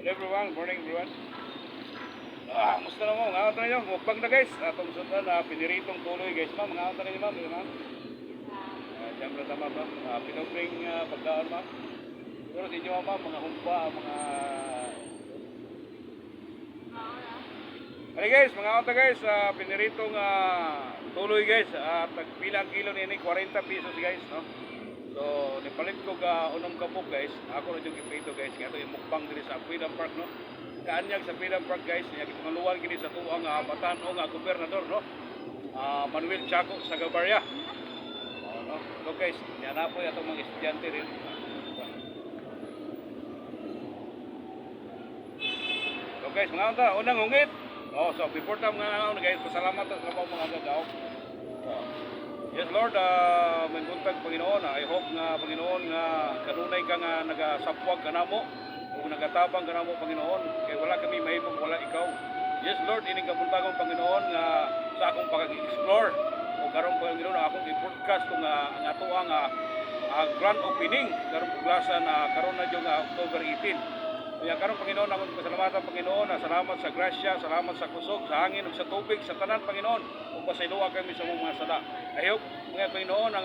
Hello everyone, morning everyone. Musta na mo? Mga ata ninyo, mukbang na guys. Atong sundan na piniritong tuloy guys. Ma'am, mga ata ninyo ma'am. Siyempre tama ma'am. Pinobring pagkaon ma'am. Siguro sa inyo ma'am, mga humpa, mga... Ano guys, mga ata guys, piniritong tuloy guys. Tagpila ang kilo nini, 40 pesos guys. No? So, nipalit ko unong kapok guys. Ako na yung ipito guys. Kaya ito yung mukbang dito sa Freedom Park, no? Kaanyag sa Freedom Park guys. Kaya kitungaluan kini sa tuwang Batan-o nga gobernador, no? Manuel Chaco sa Gabarya. No? So guys, yan na po itong mga estudyante rin. So guys, mga anta, unang hungit. So before time nga guys, pasalamat sa mga gagaw. Yes Lord, may buntag Panginoon. I hope nga Panginoon nga kanunay ka nga nagasapwag ka namo o nagatabang ka namo Panginoon. Kaya wala kami mahibog, wala ikaw. Yes Lord, ining kabuntagon Panginoon nga sa akong pag-explore o karong Panginoon akong i-broadcast kung ang ato ang grand opening karong puglasan karon na yung October 18. Kaya karon Panginoon, akong pasalamatan Panginoon, salamat sa grasya, salamat sa kusog, sa hangin, ug sa tubig, sa tanan Panginoon, ug pasayloa kami sa mga sala. I hope nga Panginoon ang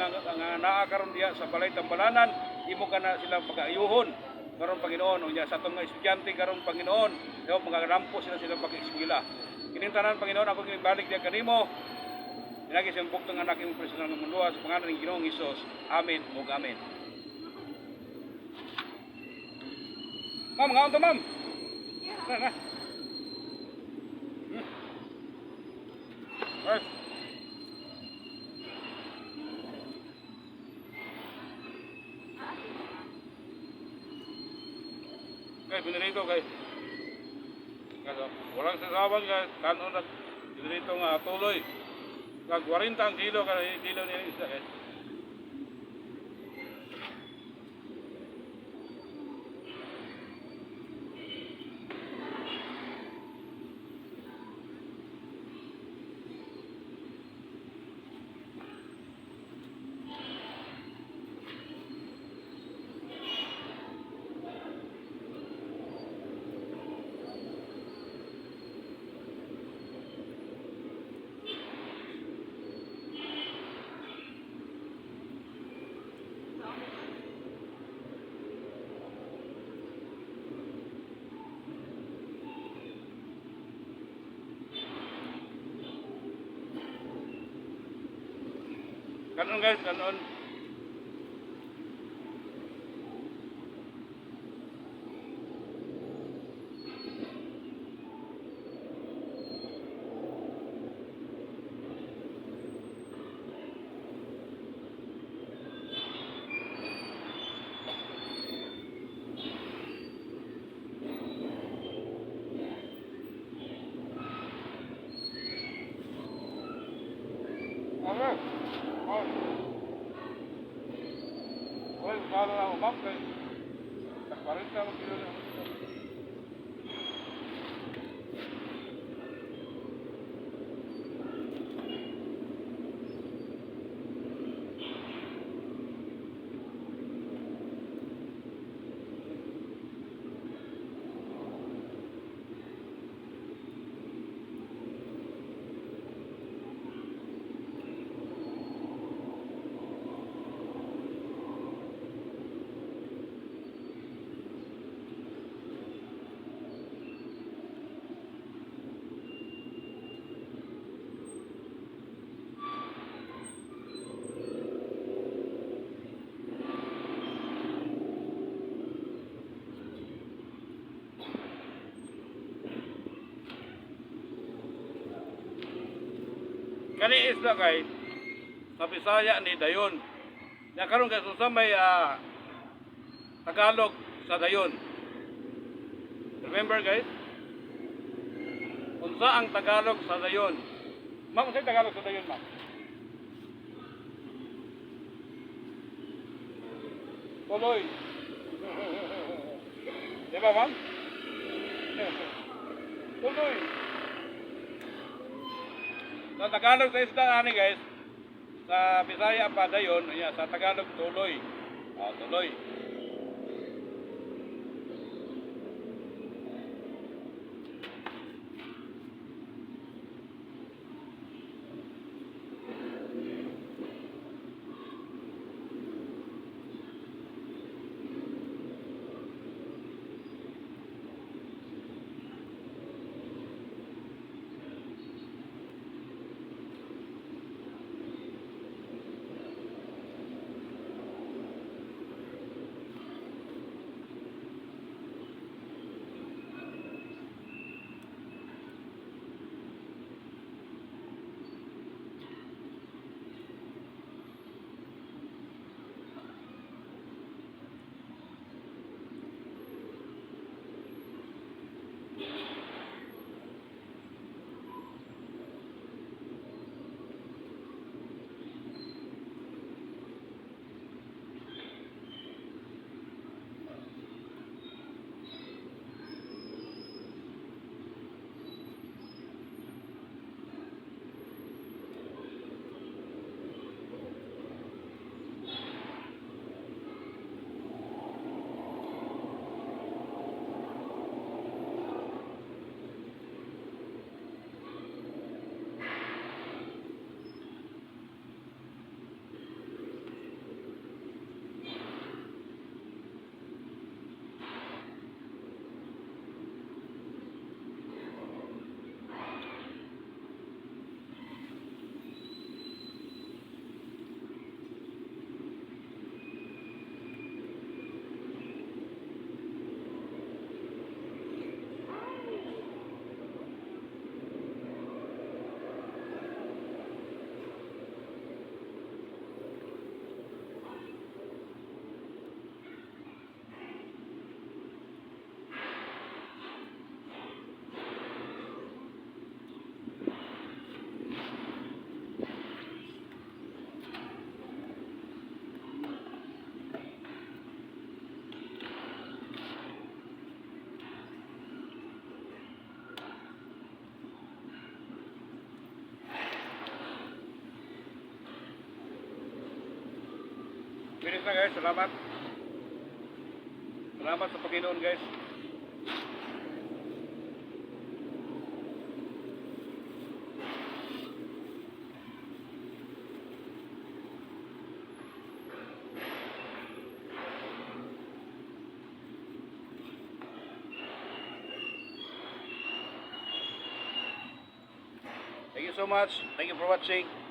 naa karon diya sa balay tambalanan, imo ka na sila pag-ayuhon karon Panginoon, unya sa atong mga estudyante karon Panginoon, I hope magarampo sila pag-eskwela. Kining tanan Panginoon, ako gibalik diya kanimo. Dinagi siyang buktong anak imong personal nga mundo sa pangalan ng Ginoong Hesus. Amen ug amen. Ma'am, ngaon to ma'am. Na. Right. Okay, pinirito kay. Kaso, walang sasabang guys, kanon na pinirito nga tuloy. Kag 40 ang kilo kada kilo niya isa guys. Kanon guys, kanon. Okay. Well, kalau na umap kay takparin ka mag kilo na. Kani isda kay sa Bisaya ni dayon. Nya karon kay sa may Tagalog sa dayon. Remember guys? Unsa ang Tagalog sa dayon? Ma'am, unsa Tagalog sa dayon, ma'am? Tuloy. Di ba, ma'am? Tuloy. Sa Tagalog sa isda ani guys, sa Bisaya pa dayon, sa Tagalog tuloy. Tuloy. Finish na guys, salamat. Salamat sa Panginoon guys. Thank you so much. Thank you for watching.